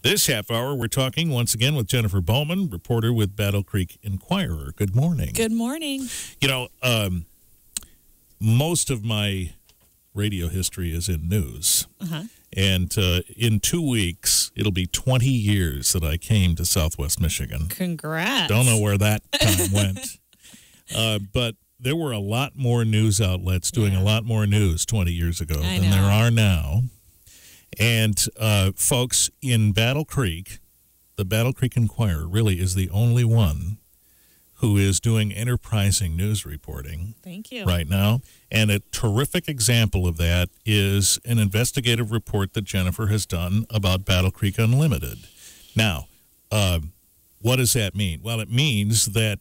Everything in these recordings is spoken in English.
This half hour, we're talking once again with Jennifer Bowman, reporter with Battle Creek Enquirer. Good morning. Good morning. You know, most of my radio history is in news. And in 2 weeks, it'll be 20 years that I came to Southwest Michigan. Congrats. Don't know where that time went. But there were a lot more news outlets doing a lot more news 20 years ago than there are now. And folks, in Battle Creek, the Battle Creek Enquirer really is the only one who is doing enterprising news reporting. Thank you. Right now. And a terrific example of that is an investigative report that Jennifer has done about Battle Creek Unlimited. Now, what does that mean? Well, it means that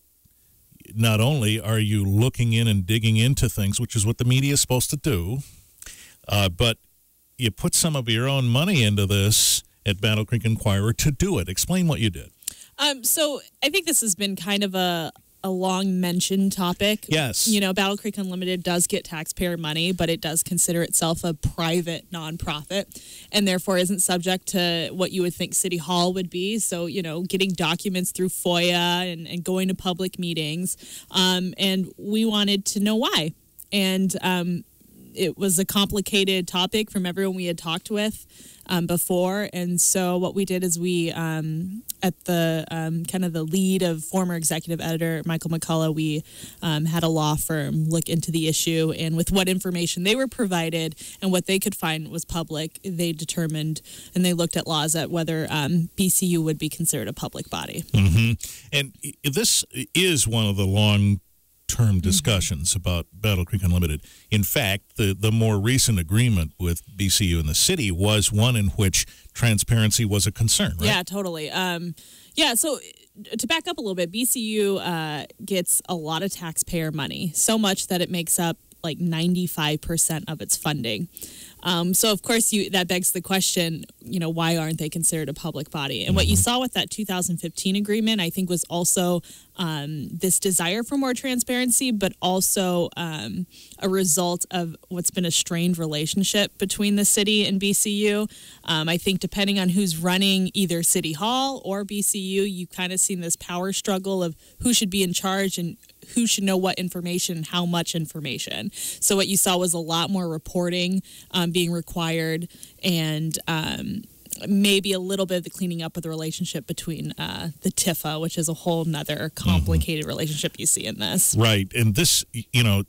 not only are you looking in and digging into things, which is what the media is supposed to do, but you put some of your own money into this at Battle Creek Enquirer to do it. Explain what you did. So I think this has been kind of a long-mentioned topic. Yes. You know, Battle Creek Unlimited does get taxpayer money, but it does consider itself a private nonprofit and therefore isn't subject to what you would think City Hall would be. So, you know, getting documents through FOIA and going to public meetings. And we wanted to know why. And it was a complicated topic from everyone we had talked with before. And so what we did is we, at the kind of the lead of former executive editor Michael McCullough, we had a law firm look into the issue. And with what information they were provided and what they could find was public, they determined and they looked at laws at whether BCU would be considered a public body. And this is one of the long-term discussions about Battle Creek Unlimited. In fact, the more recent agreement with BCU and the city was one in which transparency was a concern, right? Yeah, totally. So to back up a little bit, BCU gets a lot of taxpayer money, so much that it makes up like 95% of its funding. So, of course, that begs the question, you know, why aren't they considered a public body? And what you saw with that 2015 agreement, I think, was also this desire for more transparency, but also a result of what's been a strained relationship between the city and BCU. I think depending on who's running either City Hall or BCU, you've kind of seen this power struggle of who should be in charge and who should know what information and how much information. So what you saw was a lot more reporting being required and maybe a little bit of the cleaning up of the relationship between the TIFA, which is a whole nother complicated relationship you see in this. Right. And this, you know,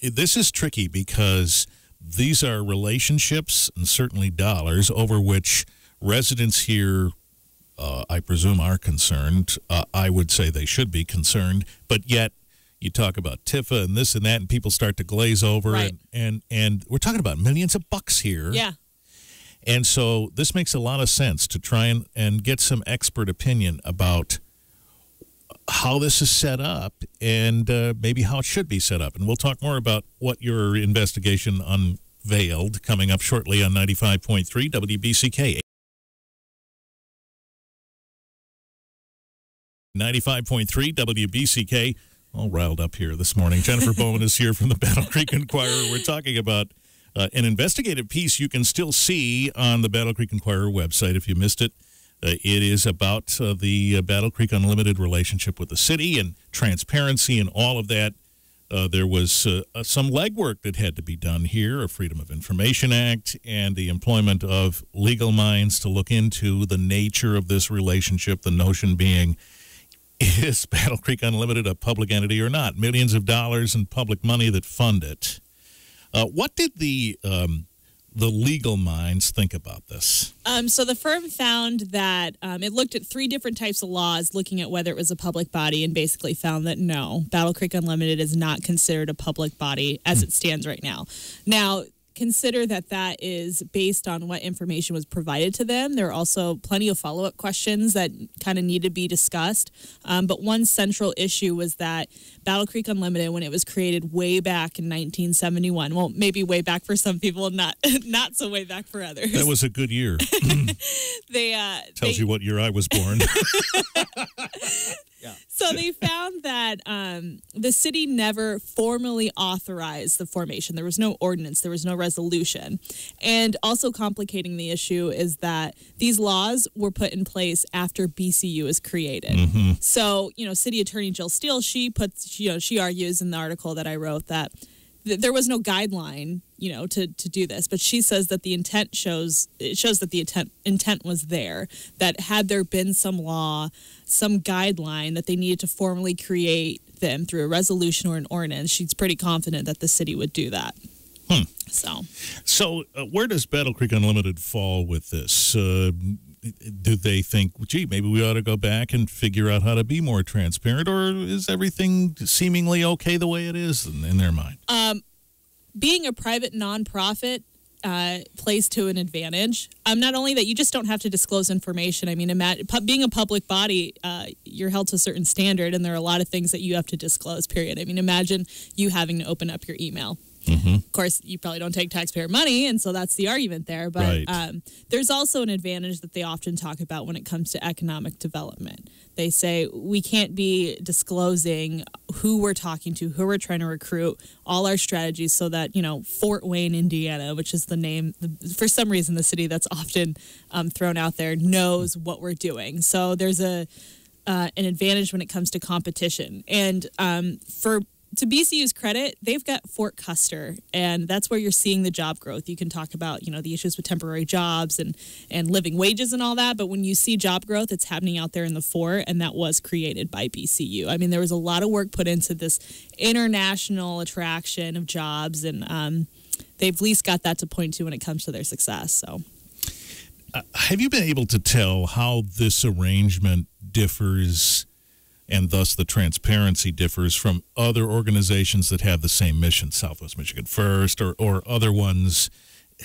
this is tricky because these are relationships and certainly dollars over which residents here I presume are concerned. I would say they should be concerned, but yet you talk about TIFA and this and that, and people start to glaze over, right. and we're talking about millions of bucks here. Yeah. And so this makes a lot of sense to try and get some expert opinion about how this is set up and maybe how it should be set up. And we'll talk more about what your investigation unveiled coming up shortly on 95.3 WBCK. 95.3 WBCK. All riled up here this morning. Jennifer Bowman is here from the Battle Creek Enquirer. We're talking about an investigative piece you can still see on the Battle Creek Enquirer website if you missed it. It is about the Battle Creek Unlimited relationship with the city and transparency and all of that. There was some legwork that had to be done here, a Freedom of Information Act, and the employment of legal minds to look into the nature of this relationship, the notion being, is Battle Creek Unlimited a public entity or not? Millions of dollars in public money that fund it. What did the legal minds think about this? So the firm found that it looked at 3 different types of laws looking at whether it was a public body and basically found that no, Battle Creek Unlimited is not considered a public body as it stands right now. Now, consider that is based on what information was provided to them. There are also plenty of follow-up questions that kind of need to be discussed. But one central issue was that Battle Creek Unlimited, when it was created way back in 1971, well, maybe way back for some people, not so way back for others. That was a good year. Tells you what year I was born. Yeah. So they found that the city never formally authorized the formation. There was no ordinance. There was no resolution. And also complicating the issue is that these laws were put in place after BCU was created. Mm-hmm. So, City Attorney Jill Steele, she argues in the article that I wrote that there was no guideline, to do this, but she says that the intent shows that the intent was there, that had there been some law, some guideline that they needed to formally create them through a resolution or an ordinance, she's pretty confident that the city would do that. So where does Battle Creek Unlimited fall with this? Do they think, gee, maybe we ought to go back and figure out how to be more transparent, or is everything seemingly okay the way it is in their mind? Being a private nonprofit plays to an advantage. Not only that, you just don't have to disclose information. I mean, being a public body, you're held to a certain standard, and there are a lot of things that you have to disclose, period. I mean, imagine you having to open up your email. Mm-hmm. Of course, you probably don't take taxpayer money, and so that's the argument there. But right. There's also an advantage that they often talk about when it comes to economic development. They say we can't be disclosing who we're talking to, who we're trying to recruit, all our strategies, so that, Fort Wayne, Indiana, which is the name, for some reason, the city that's often thrown out there, knows what we're doing. So there's an advantage when it comes to competition. And to BCU's credit, they've got Fort Custer, and that's where you're seeing the job growth. You can talk about, the issues with temporary jobs and living wages and all that, but when you see job growth, it's happening out there in the fort, and that was created by BCU. I mean, there was a lot of work put into this international attraction of jobs, and they've at least got that to point to when it comes to their success. So, have you been able to tell how this arrangement differs, and thus the transparency differs, from other organizations that have the same mission, Southwest Michigan First or other ones?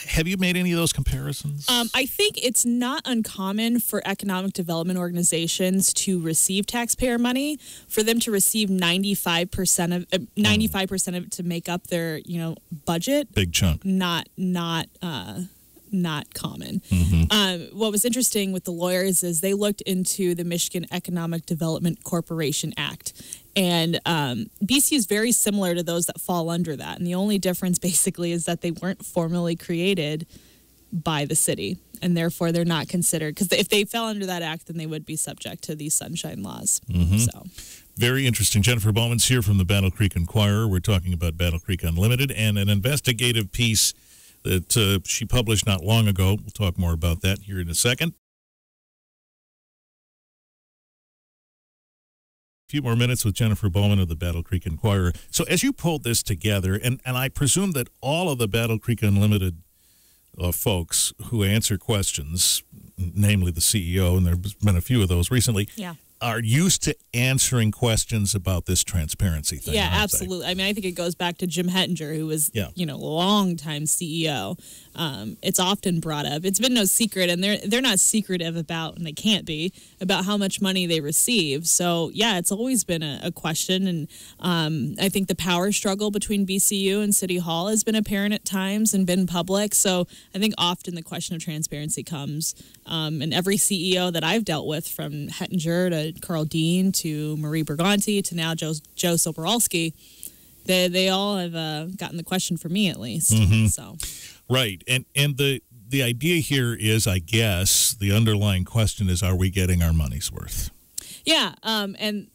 Have you made any of those comparisons? I think it's not uncommon for economic development organizations to receive taxpayer money, for them to receive 95% of it to make up their budget. Big chunk. Not common. Mm-hmm. What was interesting with the lawyers is they looked into the Michigan Economic Development Corporation Act. And BC is very similar to those that fall under that. And the only difference basically is that they weren't formally created by the city. And therefore they're not considered, because if they fell under that act, then they would be subject to these sunshine laws. Mm-hmm. So. Very interesting. Jennifer Bowman's here from the Battle Creek Enquirer. We're talking about Battle Creek Unlimited and an investigative piece that she published not long ago. We'll talk more about that here in a second. A few more minutes with Jennifer Bowman of the Battle Creek Enquirer. So as you pulled this together, and I presume that all of the Battle Creek Unlimited folks who answer questions, namely the CEO, and there's been a few of those recently, are used to answering questions about this transparency thing. Yeah, absolutely. I mean, I think it goes back to Jim Hettinger, who was, longtime CEO. It's often brought up. It's been no secret, and they're not secretive about, and they can't be, about how much money they receive. So, yeah, it's always been a question, and I think the power struggle between BCU and City Hall has been apparent at times and been public. So I think often the question of transparency comes, and every CEO that I've dealt with, from Hettinger to Carl Dean to Marie Berganti to now Joe Soboralski, they all have gotten the question for me, at least. Mm-hmm. So, right, and the idea here is, I guess, the underlying question is, are we getting our money's worth? Yeah, and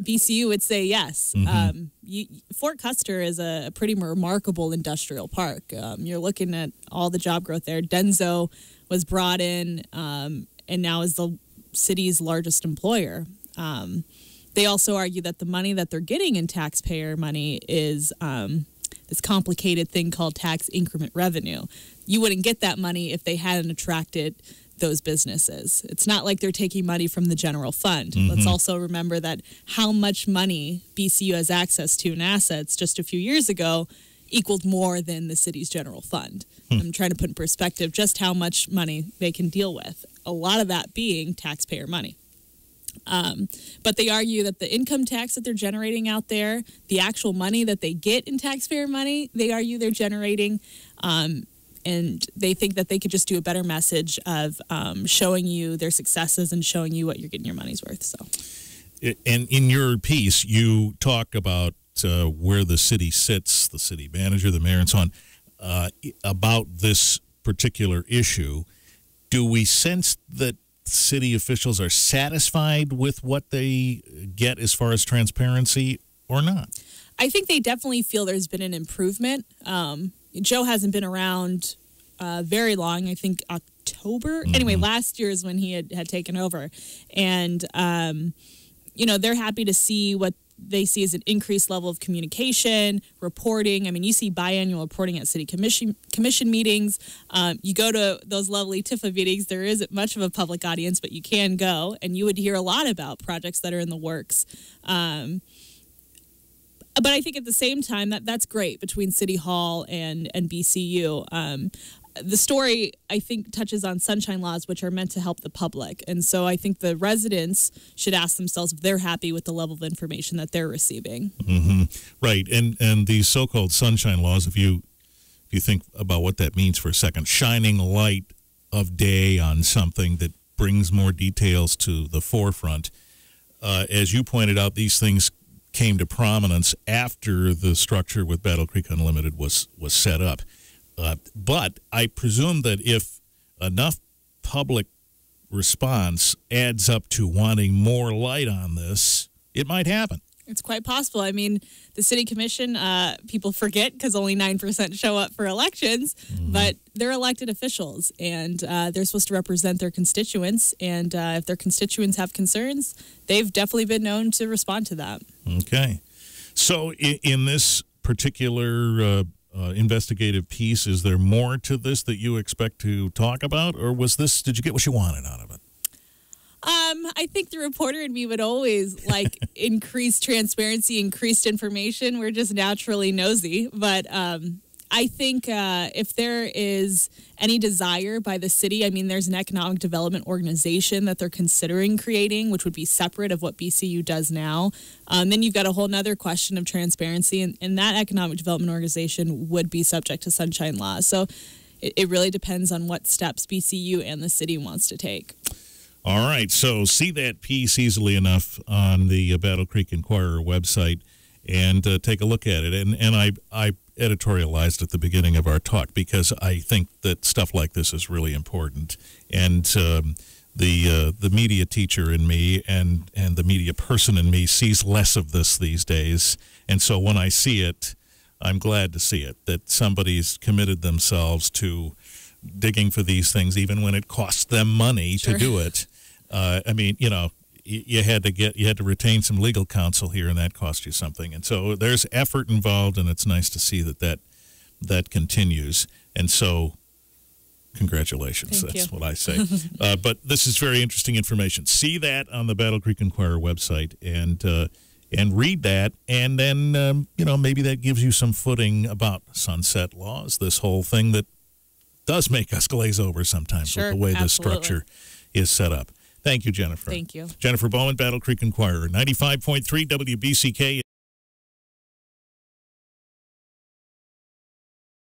BCU would say yes. Mm-hmm. Fort Custer is a pretty remarkable industrial park. You're looking at all the job growth there. Denso was brought in, and now is the city's largest employer. They also argue that the money that they're getting in taxpayer money is this complicated thing called tax increment revenue. You wouldn't get that money if they hadn't attracted those businesses. It's not like they're taking money from the general fund. Mm-hmm. Let's also remember that how much money BCU has access to in assets just a few years ago equaled more than the city's general fund. I'm trying to put in perspective just how much money they can deal with, a lot of that being taxpayer money. But they argue that the income tax that they're generating out there, the actual money that they get in taxpayer money, they argue they're generating, and they think that they could just do a better message of showing you their successes and showing you what you're getting your money's worth. So, And in your piece, you talk about where the city sits, the city manager, the mayor, and so on, about this particular issue. Do we sense that city officials are satisfied with what they get as far as transparency or not? I think they definitely feel there's been an improvement. Joe hasn't been around very long. I think October. Mm-hmm. Anyway, last year is when he had taken over. And, they're happy to see what they see as an increased level of communication, reporting. I mean, you see biannual reporting at city commission meetings. You go to those lovely TIFA meetings. There isn't much of a public audience, but you can go, and you would hear a lot about projects that are in the works. But I think at the same time, that's great between City Hall and BCU. The story, I think, touches on sunshine laws, which are meant to help the public. And so I think the residents should ask themselves if they're happy with the level of information that they're receiving. Mm-hmm. Right. And these so-called sunshine laws, if you think about what that means for a second, shining light of day on something that brings more details to the forefront. As you pointed out, these things came to prominence after the structure with Battle Creek Unlimited was set up. But I presume that if enough public response adds up to wanting more light on this, it might happen. It's quite possible. I mean, the city commission, people forget because only 9% show up for elections, but they're elected officials, and they're supposed to represent their constituents. And if their constituents have concerns, they've definitely been known to respond to that. Okay. So in this particular investigative piece, is there more to this that you expect to talk about, or did you get what you wanted out of it? I think the reporter in me would always like increased transparency, increased information. We're just naturally nosy. But I think if there is any desire by the city, I mean, there's an economic development organization that they're considering creating, which would be separate of what BCU does now. Then you've got a whole nother question of transparency, and that economic development organization would be subject to sunshine laws. So it really depends on what steps BCU and the city wants to take. All right, so see that piece easily enough on the Battle Creek Enquirer website and take a look at it. And I editorialized at the beginning of our talk because I think that stuff like this is really important. And the media teacher in me and the media person in me sees less of this these days. And so when I see it, I'm glad to see it, that somebody's committed themselves to digging for these things, even when it costs them money to do it. I mean, you had to retain some legal counsel here, and that cost you something. And so there's effort involved, and it's nice to see that continues. And so, congratulations. Thank That's you. what I say. But this is very interesting information. See that on the Battle Creek Enquirer website, and read that, and then maybe that gives you some footing about sunset laws. This whole thing that does make us glaze over sometimes with the way this structure is set up. Thank you, Jennifer. Thank you. Jennifer Bowman, Battle Creek Enquirer, 95.3 WBCK.